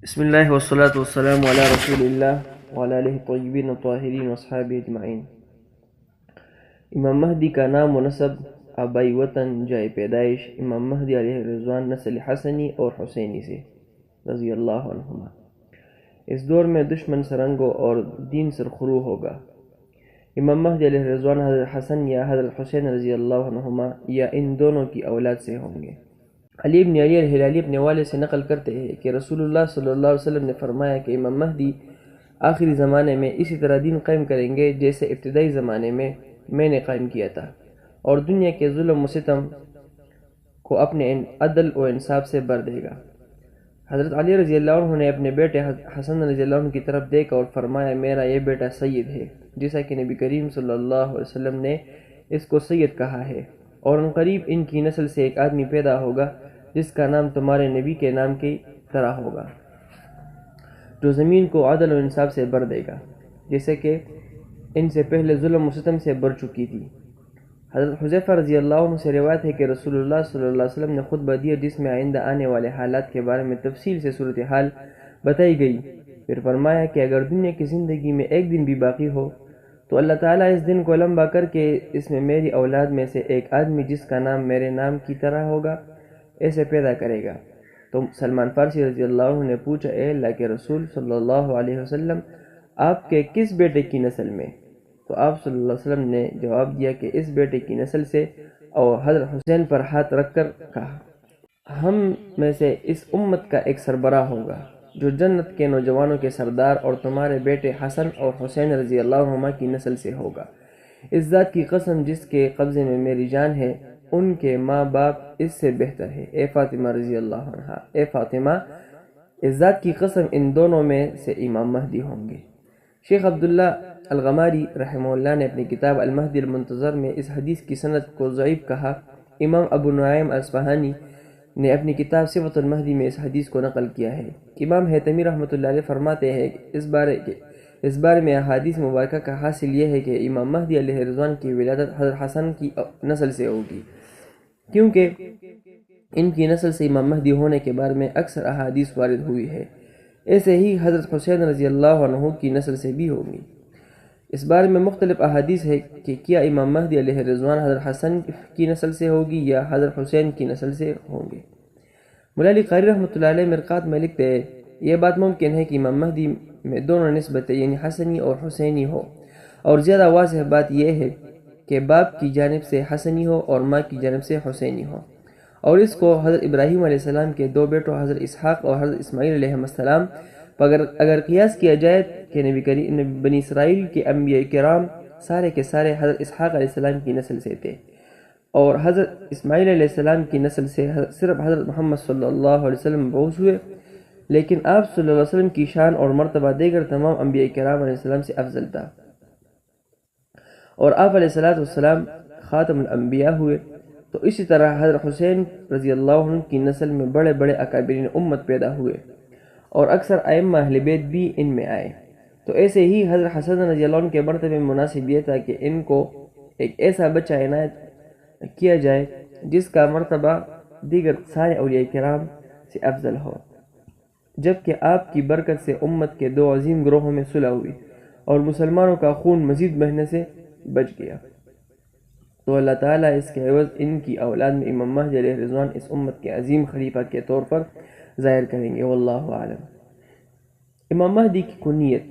بسم اللہ والصلاة والسلام علی رسول اللہ وعلی آلہ الطیبین الطاہرین واصحابہ اجمعین۔ امام مہدی کا نام و نسب، آبائی وطن، جائے پیدائش: امام مہدی علیہ رضوان نسل حسنی اور حسینی سے رضی اللہ عنہما۔ اس دور میں دشمن سرنگو اور دین سرخرو ہوگا۔ امام مہدی علیہ رضوان حضرت حسن یا حضرت حسین رضی اللہ عنہما یا ان دونوں کی اولاد سے ہوں گے۔ علی بن علی الہلالی اپنے والد سے نقل کرتے ہیں کہ رسول اللہ صلی اللہ علیہ وسلم نے فرمایا کہ امام مہدی آخری زمانے میں اسی طرح دین قائم کریں گے جیسے ابتدائی زمانے میں نے قائم کیا تھا، اور دنیا کے ظلم و ستم کو اپنے عدل و انصاف سے بھر دے گا۔ حضرت علی رضی اللہ عنہ نے اپنے بیٹے حسن رضی اللہ عنہ کی طرف دیکھا اور فرمایا، میرا یہ بیٹا سید ہے، جیسا کہ نبی کریم صلی اللہ علیہ وسلم نے اس کو سید کہا ہے، اور عنقریب ان کی نسل سے ایک آدمی پیدا ہوگا جس کا نام تمہارے نبی کے نام کی طرح ہوگا، جو زمین کو عدل و انصاف سے بھر دے گا، جیسے کہ ان سے پہلے ظلم و ستم سے بھر چکی تھی۔ حضرت حذیفہ رضی اللہ عنہ سے روایت ہے کہ رسول اللہ صلی اللہ علیہ وسلم نے خطبہ دیا جس میں آئندہ آنے والے حالات کے بارے میں تفصیل سے صورتحال بتائی گئی۔ پھر فرمایا کہ اگر دنیا کی زندگی میں ایک دن بھی باقی ہو تو اللہ تعالیٰ اس دن کو لمبا کر کے اس میں میری اولاد میں سے ایک آدمی جس کا نام میرے نام کی طرح ہوگا ایسے پیدا کرے گا۔ تو سلمان فارسی رضی اللہ عنہ نے پوچھا، اے اللہ کے رسول صلی اللہ علیہ وسلم، آپ کے کس بیٹے کی نسل میں؟ تو آپ صلی اللہ علیہ وسلم نے جواب دیا کہ اس بیٹے کی نسل سے، اور حضرت حسین پر ہاتھ رکھ کر کہا، ہم میں سے اس امت کا ایک سربراہ ہوگا جو جنت کے نوجوانوں کے سردار اور تمہارے بیٹے حسن اور حسین رضی اللہ عنہما کی نسل سے ہوگا۔ اس ذات کی قسم جس کے قبضے میں میری جان ہے، ان کے ماں باپ اس سے بہتر ہے۔ اے فاطمہ رضی اللہ عنہا، اے فاطمہ، اس ذات کی قسم ان دونوں میں سے امام مہدی ہوں گے۔ شیخ عبداللہ الغماری رحمہ اللہ نے اپنی کتاب المہدی المنتظر میں اس حدیث کی سند کو ضعیف کہا۔ امام ابو نعیم اصفہانی نے اپنی کتاب صفۃ المہدی میں اس حدیث کو نقل کیا ہے۔ امام حیتمی رحمۃ اللہ علیہ فرماتے ہیں کہ اس بارے میں احادیث مبارکہ کا حاصل یہ ہے کہ امام مہدی علیہ رضوان کی ولادت حضرت حسن کی نسل سے ہوگی، کیونکہ ان کی نسل سے امام مہدی ہونے کے بارے میں اکثر احادیث وارد ہوئی ہے۔ ایسے ہی حضرت حسین رضی اللہ عنہ کی نسل سے بھی ہوگی۔ اس بارے میں مختلف احادیث ہے کہ کیا امام مہدی علیہ رضوان حضرت حسن کی نسل سے ہوگی یا حضرت حسین کی نسل سے ہوں گے۔ مولا علی قاری رحمۃ اللہ علیہ مرقات میں لکھتے ہیں، یہ بات ممکن ہے کہ امام مہدی میں دونوں نسبتیں یعنی حسنی اور حسینی ہو، اور زیادہ واضح بات یہ ہے کہ باپ کی جانب سے حسنی ہو اور ماں کی جانب سے حسینی ہو، اور اس کو حضرت ابراہیم علیہ السلام کے دو بیٹوں حضرت اسحاق اور حضرت اسماعیل علیہ السلام پر اگر قیاس کیا جائے کہ بنی اسرائیل کے انبیاء کرام سارے کے سارے حضرت اسحاق علیہ السلام کی نسل سے تھے، اور حضرت اسماعیل علیہ السلام کی نسل سے صرف حضرت محمد صلی اللہ علیہ وسلم مبعوث ہوئے، لیکن آپ صلی اللہ علیہ وسلم کی شان اور مرتبہ دیگر تمام انبیاء کرام علیہ السلام سے افضل تھا، اور آپ علیہ السلام خاتم الانبیاء ہوئے۔ تو اسی طرح حضرت حسین رضی اللہ عنہ کی نسل میں بڑے بڑے اکابرین امت پیدا ہوئے، اور اکثر ائمہ اہل بیت بھی ان میں آئے۔ تو ایسے ہی حضرت حسن رضی اللہ عنہ کے مرتبے میں مناسب یہ تھا کہ ان کو ایک ایسا بچہ عنایت کیا جائے جس کا مرتبہ دیگر سارے اولیاء کرام سے افضل ہو، جبکہ آپ کی برکت سے امت کے دو عظیم گروہوں میں صلح ہوئی اور مسلمانوں کا خون مزید بہنے سے بچ گیا۔ تو اللہ تعالیٰ اس کے عوض ان کی اولاد میں امام مہدی علیہ رضوان اس امت کے عظیم خلیفہ کے طور پر ظاہر کریں گے، واللہ اعلم۔ امام مہدی کی کنیت: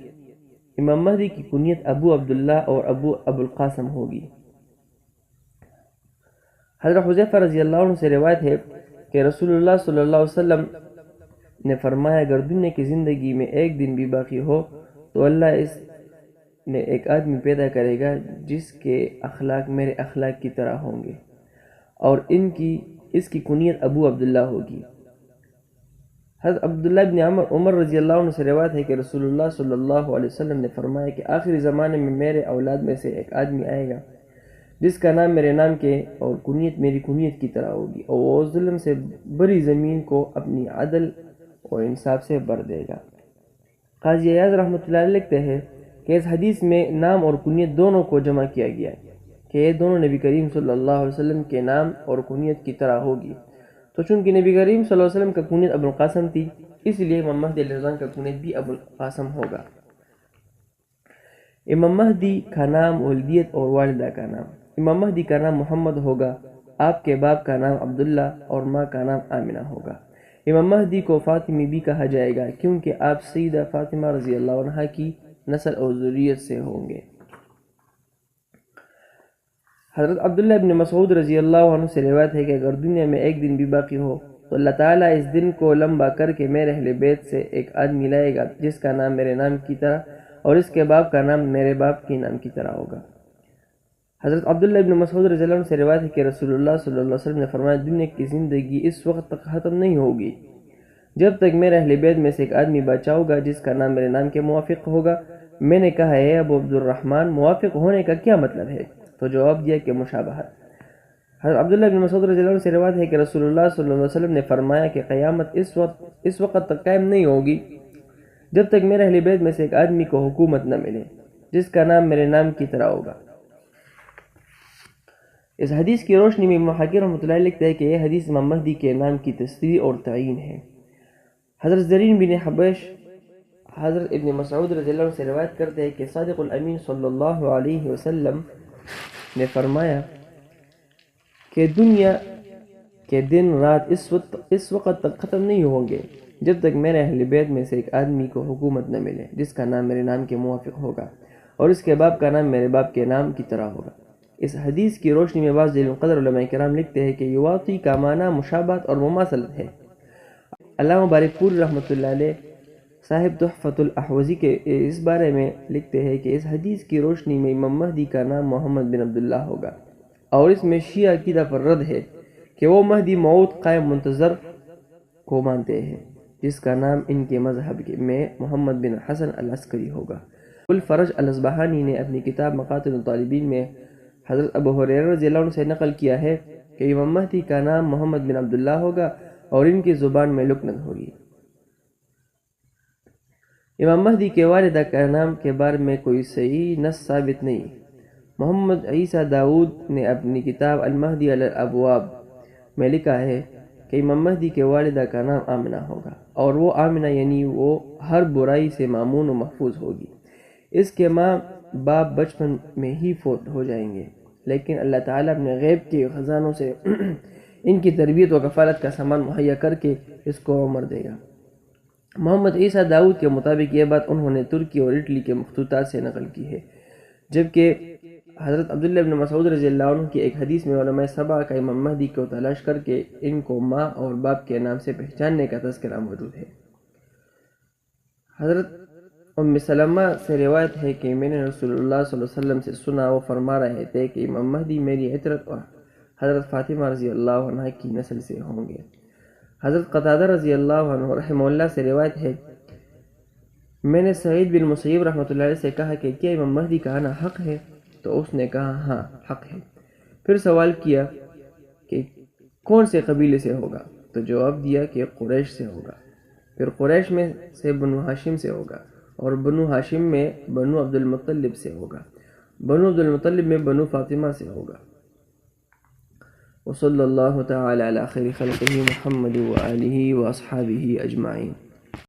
امام مہدی کی کنیت ابو عبداللہ اور ابو القاسم ہوگی۔ حضرت حذیفہ رضی اللہ عنہ سے روایت ہے کہ رسول اللہ صلی اللہ علیہ وسلم نے فرمایا، اگر دنیا کی زندگی میں ایک دن بھی باقی ہو تو اللہ اس میں ایک آدمی پیدا کرے گا جس کے اخلاق میرے اخلاق کی طرح ہوں گے، اور اس کی کنیت ابو عبداللہ ہوگی۔ حضرت عبداللہ بن عمر رضی اللہ عنہ سے روایت ہے کہ رسول اللہ صلی اللہ علیہ وسلم نے فرمایا کہ آخری زمانے میں میرے اولاد میں سے ایک آدمی آئے گا جس کا نام میرے نام کے اور کنیت میری کنیت کی طرح ہوگی، اور وہ ظلم سے بری زمین کو اپنی عدل اور انصاف سے بھر دے گا۔ قاضی ایاز رحمۃ اللہ علیہ لکھتے ہیں کہ اس حدیث میں نام اور کنیت دونوں کو جمع کیا گیا ہے کہ یہ دونوں نبی کریم صلی اللہ علیہ وسلم کے نام اور کنیت کی طرح ہوگی، تو چونکہ نبی کریم صلی اللہ علیہ وسلم کا کنیت ابو القاسم تھی، اس لیے امام مہدی علیہ السلام کا کنیت بھی ابو القاسم ہوگا۔ امام مہدی کا نام، ولدیت اور والدہ کا نام۔ امام مہدی کا نام محمد ہوگا، آپ کے باپ کا نام عبداللہ اور ماں کا نام آمنہ ہوگا۔ امام مہدی کو فاطمی بھی کہا جائے گا کیونکہ آپ سیدہ فاطمہ رضی اللہ عنہ کی نسل اور ذریت سے ہوں گے۔ حضرت عبداللہ ابن مسعود رضی اللہ عنہ سے روایت ہے کہ اگر دنیا میں ایک دن بھی باقی ہو تو اللہ تعالیٰ اس دن کو لمبا کر کے میرے اہل بیت سے ایک آدمی لائے گا جس کا نام میرے نام کی طرح اور اس کے باپ کا نام میرے باپ کے نام کی طرح ہوگا۔ حضرت عبداللہ ابن مسعود رضی اللہ عنہ سے روایت ہے کہ رسول اللہ صلی اللہ علیہ وسلم نے فرمایا، دنیا کی زندگی اس وقت تک ختم نہیں ہوگی جب تک میرے اہل بیت میں سے ایک آدمی بچا ہوگا جس کا نام میرے نام کے موافق ہوگا۔ میں نے کہا، اے ابو عبد الرحمن، موافق ہونے کا کیا مطلب ہے؟ تو جواب دیا کہ مشابہت۔ حضرت عبداللہ بن مسعود رضی اللہ عنہ سے روایت ہے کہ رسول اللہ صلی اللہ علیہ وسلم نے فرمایا کہ قیامت اس وقت تک قائم نہیں ہوگی جب تک میرے اہل بیت میں سے ایک آدمی کو حکومت نہ ملے جس کا نام میرے نام کی طرح ہوگا۔ اس حدیث کی روشنی میں ابن حکیم رحمۃ اللہ لکھتا ہے کہ یہ حدیث امام مہدی کے نام کی تصریح اور تعین ہے۔ حضرت زرین بن حبیش حضرت ابن مسعود رضی اللہ عنہ سے روایت کرتے ہیں کہ صادق الامین صلی اللہ علیہ وسلم نے فرمایا کہ دنیا کے دن رات اس وقت تک ختم نہیں ہوں گے جب تک میرے اہل بیت میں سے ایک آدمی کو حکومت نہ ملے جس کا نام میرے نام کے موافق ہوگا اور اس کے باپ کا نام میرے باپ کے نام کی طرح ہوگا۔ اس حدیث کی روشنی میں بعض ذیل القدر علماء کرام لکھتے ہیں کہ یواطی کا معنی مشابہت اور مماثلت ہے۔ علامہ بارک پوری رحمۃ اللہ علیہ صاحب تحفۃ الاحوزی کے اس بارے میں لکھتے ہیں کہ اس حدیث کی روشنی میں امام مہدی کا نام محمد بن عبداللہ ہوگا، اور اس میں شیعہ عقیدہ پر رد ہے کہ وہ مہدی موعود قائم منتظر کو مانتے ہیں جس کا نام ان کے مذہب میں محمد بن حسن العسکری ہوگا۔ الفرج الاصبہانی نے اپنی کتاب مقاتل الطالبین میں حضرت ابو ہریرہ رضی اللہ عنہ سے نقل کیا ہے کہ امام مہدی کا نام محمد بن عبداللہ ہوگا اور ان کی زبان میں لکنت ہوگی۔ امام مہدی کے والدہ کا نام کے بارے میں کوئی صحیح نص ثابت نہیں۔ محمد عیسیٰ داؤد نے اپنی کتاب المہدی علی الابواب میں لکھا ہے کہ امام مہدی کے والدہ کا نام آمنہ ہوگا، اور وہ آمنہ یعنی وہ ہر برائی سے مامون و محفوظ ہوگی۔ اس کے ماں باپ بچپن میں ہی فوت ہو جائیں گے، لیکن اللہ تعالیٰ اپنے غیب کے خزانوں سے ان کی تربیت و کفالت کا سامان مہیا کر کے اس کو عمر دے گا۔ محمد عیسیٰ داؤد کے مطابق یہ بات انہوں نے ترکی اور اٹلی کے مخطوطات سے نقل کی ہے، جبکہ حضرت عبداللہ بن مسعود رضی اللہ عنہ کی ایک حدیث میں علماء سبع کا امام مہدی کو تلاش کر کے ان کو ماں اور باپ کے نام سے پہچاننے کا تذکرہ موجود ہے۔ حضرت ام سلمہ سے روایت ہے کہ میں نے رسول اللہ صلی اللہ علیہ وسلم سے سنا، وہ فرما رہے تھے کہ امام مہدی میری عطرت اور حضرت فاطمہ رضی اللہ عنہ کی نسل سے ہوں گے۔ حضرت قتادہ رضی اللہ عنہ رحمہ اللہ سے روایت ہے، میں نے سعید بن مسیب رحمۃ اللہ علیہ سے کہا کہ کیا امام مہدی کا آنا حق ہے؟ تو اس نے کہا ہاں حق ہے۔ پھر سوال کیا کہ کون سے قبیلے سے ہوگا؟ تو جواب دیا کہ قریش سے ہوگا، پھر قریش میں سے بنو ہاشم سے ہوگا، اور بنو ہاشم میں بنو عبد المطلب سے ہوگا، بنو عبد المطلب میں بنو فاطمہ سے ہوگا۔ وصلی اللہ تعالی علی خیر خلقہ محمد وآلہ واصحابہ اجمعین۔